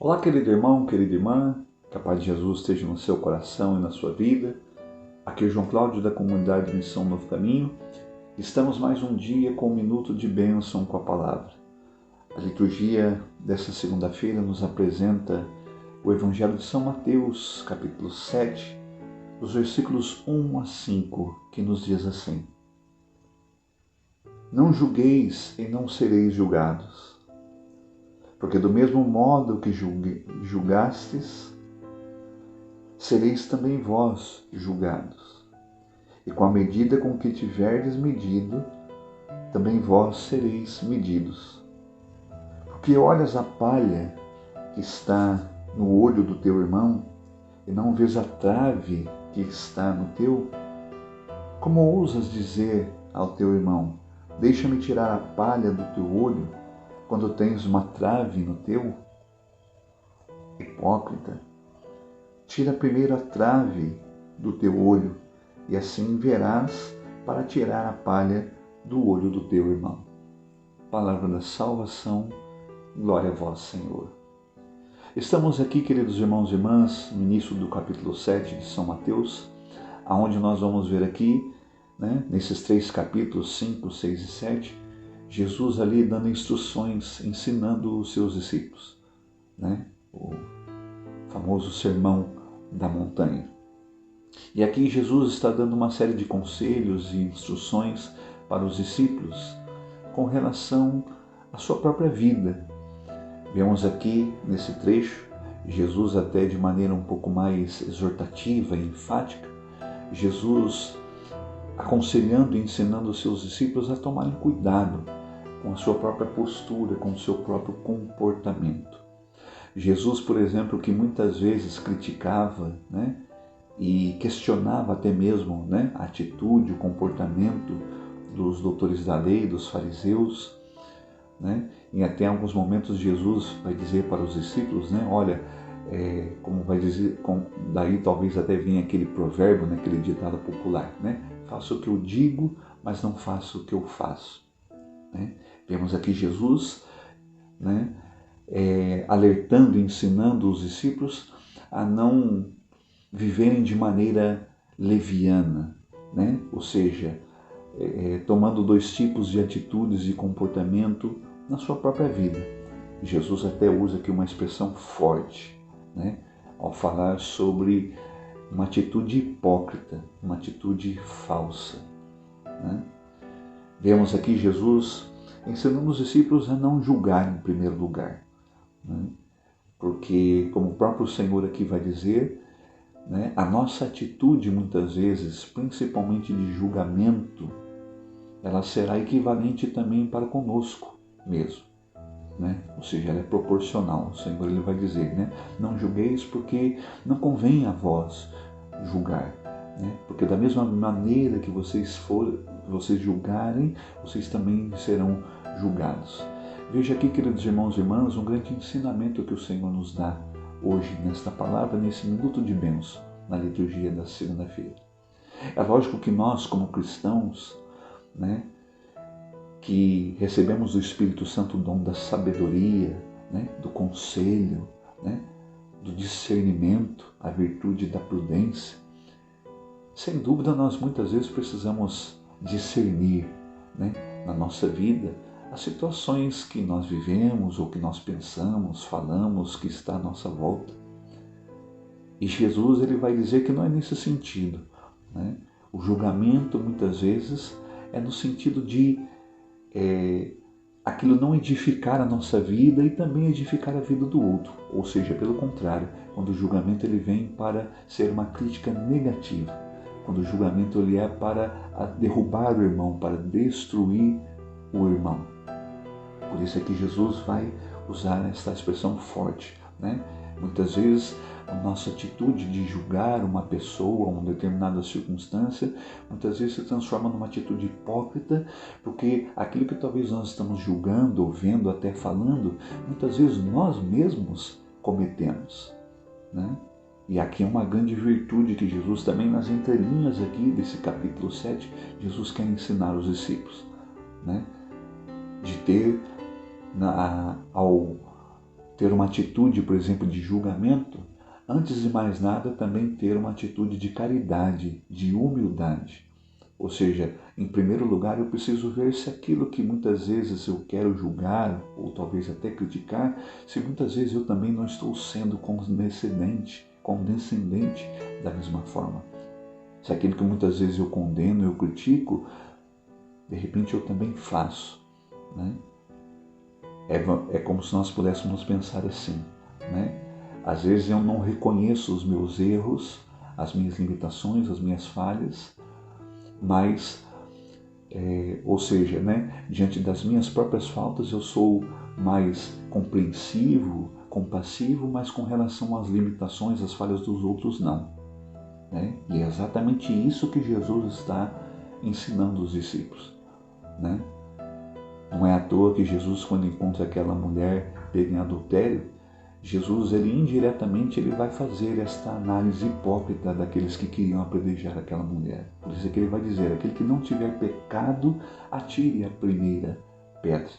Olá, querido irmão, querida irmã, que a paz de Jesus esteja no seu coração e na sua vida. Aqui é o João Cláudio da comunidade Missão Novo Caminho. Estamos mais um dia com um minuto de bênção com a palavra. A liturgia dessa segunda-feira nos apresenta o Evangelho de São Mateus, capítulo 7, dos versículos 1 a 5, que nos diz assim: Não julgueis e não sereis julgados. Porque do mesmo modo que julgastes, sereis também vós julgados. E com a medida com que tiverdes medido, também vós sereis medidos. Porque olhas a palha que está no olho do teu irmão, e não vês a trave que está no teu? Como ousas dizer ao teu irmão: deixa-me tirar a palha do teu olho, quando tens uma trave no teu? Hipócrita, tira primeiro a trave do teu olho, e assim verás para tirar a palha do olho do teu irmão. Palavra da salvação, glória a vós, Senhor. Estamos aqui, queridos irmãos e irmãs, no início do capítulo 7 de São Mateus, aonde nós vamos ver aqui, nesses 3 capítulos, 5, 6 e 7, Jesus ali dando instruções, ensinando os seus discípulos, o famoso sermão da montanha. E aqui Jesus está dando uma série de conselhos e instruções para os discípulos com relação à sua própria vida. Vemos aqui nesse trecho, Jesus até de maneira um pouco mais exortativa e enfática, Jesus aconselhando e ensinando os seus discípulos a tomarem cuidado com a sua própria postura, com o seu próprio comportamento. Jesus, por exemplo, que muitas vezes criticava, e questionava até mesmo, a atitude, o comportamento dos doutores da lei, dos fariseus, E até em alguns momentos Jesus vai dizer para os discípulos, olha, como vai dizer, daí talvez até venha aquele provérbio, aquele ditado popular, faço o que eu digo, mas não faço o que eu faço. Vemos aqui Jesus, alertando e ensinando os discípulos a não viverem de maneira leviana, ou seja, tomando 2 tipos de atitudes e comportamento na sua própria vida. Jesus até usa aqui uma expressão forte, ao falar sobre uma atitude hipócrita, uma atitude falsa. Vemos aqui Jesus ensinando os discípulos a não julgar em primeiro lugar, porque, como o próprio Senhor aqui vai dizer, a nossa atitude muitas vezes, principalmente de julgamento, ela será equivalente também para conosco mesmo, ou seja, ela é proporcional. O Senhor ele vai dizer, não julgueis porque não convém a vós julgar, porque da mesma maneira que vocês julgarem, vocês também serão julgados. Veja aqui, queridos irmãos e irmãs, um grande ensinamento que o Senhor nos dá hoje nesta palavra, nesse minuto de bênção, na liturgia da segunda-feira. É lógico que nós, como cristãos, que recebemos do Espírito Santo o dom da sabedoria, do conselho, do discernimento, a virtude da prudência, sem dúvida nós muitas vezes precisamos discernir, na nossa vida, as situações que nós vivemos ou que nós pensamos, falamos, que está à nossa volta. E Jesus ele vai dizer que não é nesse sentido. O julgamento muitas vezes é no sentido de aquilo não edificar a nossa vida e também edificar a vida do outro. Ou seja, pelo contrário, quando o julgamento ele vem para ser uma crítica negativa, quando o julgamento ele é para derrubar o irmão, para destruir o irmão. Por isso é que Jesus vai usar essa expressão forte, Muitas vezes a nossa atitude de julgar uma pessoa, uma determinada circunstância, muitas vezes se transforma numa atitude hipócrita, porque aquilo que talvez nós estamos julgando, ou vendo, até falando, muitas vezes nós mesmos cometemos, E aqui é uma grande virtude que Jesus também, nas entrelinhas aqui desse capítulo 7, Jesus quer ensinar os discípulos, de ter ao ter uma atitude, por exemplo, de julgamento, antes de mais nada, também ter uma atitude de caridade, de humildade. Ou seja, em primeiro lugar, eu preciso ver se aquilo que muitas vezes eu quero julgar, ou talvez até criticar, se muitas vezes eu também não estou sendo condescendente da mesma forma. Se aquilo que muitas vezes eu condeno, eu critico, de repente eu também faço, né? É como se nós pudéssemos pensar assim, né? Às vezes eu não reconheço os meus erros, as minhas limitações, as minhas falhas, mas, ou seja, né, diante das minhas próprias faltas eu sou mais compreensivo, compassivo, mas com relação às limitações, às falhas dos outros não. Né? E é exatamente isso que Jesus está ensinando os discípulos. Né? Não é à toa que Jesus, quando encontra aquela mulher pega em adultério, Jesus, indiretamente, vai fazer esta análise hipócrita daqueles que queriam apedrejar aquela mulher. Por isso é que ele vai dizer, aquele que não tiver pecado, atire a primeira pedra.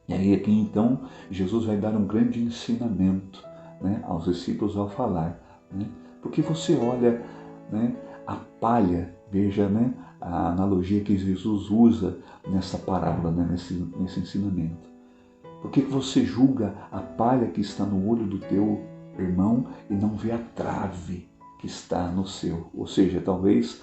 E aí aqui então, Jesus vai dar um grande ensinamento, né, aos discípulos ao falar. Né? Porque você olha, né, a palha, veja, né, a analogia que Jesus usa nessa parábola, né, nesse ensinamento. Por que você julga a palha que está no olho do teu irmão e não vê a trave que está no seu? Ou seja, talvez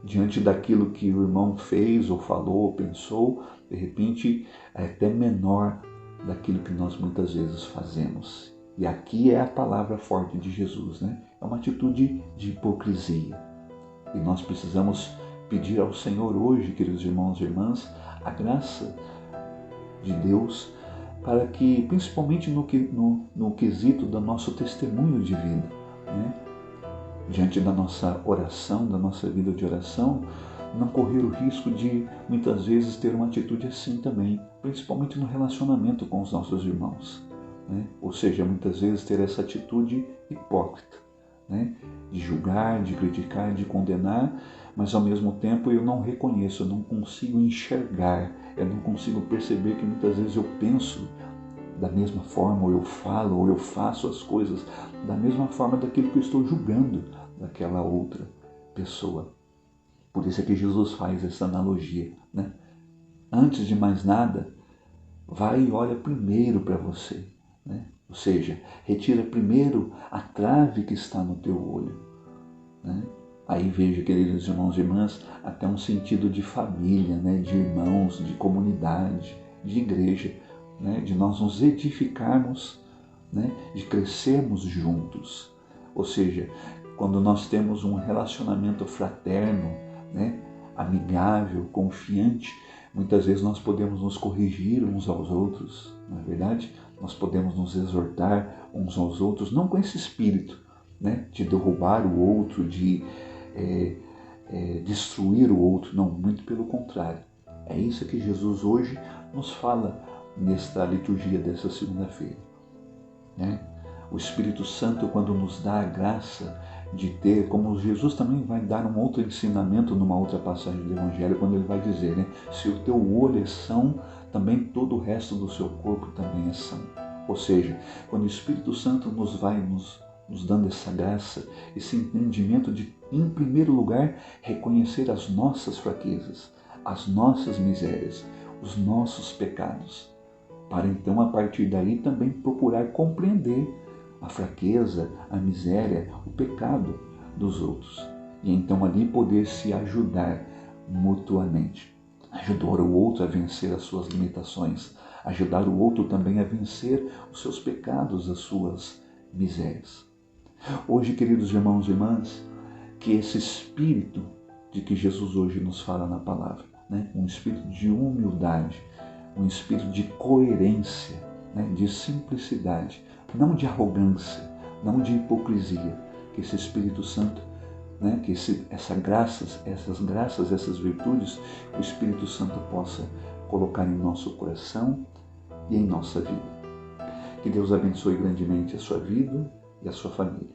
diante daquilo que o irmão fez ou falou ou pensou, de repente é até menor daquilo que nós muitas vezes fazemos. E aqui é a palavra forte de Jesus, né? É uma atitude de hipocrisia. E nós precisamos pedir ao Senhor hoje, queridos irmãos e irmãs, a graça de Deus para que, principalmente no quesito do nosso testemunho de vida, né? Diante da nossa oração, da nossa vida de oração, não correr o risco de, muitas vezes, ter uma atitude assim também, principalmente no relacionamento com os nossos irmãos. Né? Ou seja, muitas vezes ter essa atitude hipócrita, né? De julgar, de criticar, de condenar, mas ao mesmo tempo eu não reconheço, eu não consigo enxergar, eu não consigo perceber que muitas vezes eu penso da mesma forma, ou eu falo, ou eu faço as coisas da mesma forma daquilo que eu estou julgando daquela outra pessoa. Por isso é que Jesus faz essa analogia, né? Antes de mais nada, vai e olha primeiro para você, né? Ou seja, retira primeiro a trave que está no teu olho, né? Aí veja, queridos irmãos e irmãs, até um sentido de família, né? De irmãos, de comunidade, de igreja, né? De nós nos edificarmos, né? De crescermos juntos. Ou seja, quando nós temos um relacionamento fraterno, né? Amigável, confiante, muitas vezes nós podemos nos corrigir uns aos outros, não é verdade? Nós podemos nos exortar uns aos outros, não com esse espírito, né? De derrubar o outro, de destruir o outro, não, muito pelo contrário. É isso que Jesus hoje nos fala nesta liturgia dessa segunda-feira, né? O Espírito Santo, quando nos dá a graça de ter, como Jesus também vai dar um outro ensinamento numa outra passagem do Evangelho, quando ele vai dizer, né? Se o teu olho é são, também todo o resto do seu corpo também é são. Ou seja, quando o Espírito Santo nos vai nos dando essa graça, esse entendimento de, em primeiro lugar, reconhecer as nossas fraquezas, as nossas misérias, os nossos pecados, para então, a partir daí, também procurar compreender a fraqueza, a miséria, o pecado dos outros. E então ali poder se ajudar mutuamente. Ajudar o outro a vencer as suas limitações, ajudar o outro também a vencer os seus pecados, as suas misérias. Hoje, queridos irmãos e irmãs, que esse espírito de que Jesus hoje nos fala na palavra, né? Um espírito de humildade, um espírito de coerência, né? De simplicidade, não de arrogância, não de hipocrisia, que esse Espírito Santo, né? Que essas graças, essas virtudes, o Espírito Santo possa colocar em nosso coração e em nossa vida. Que Deus abençoe grandemente a sua vida e a sua família.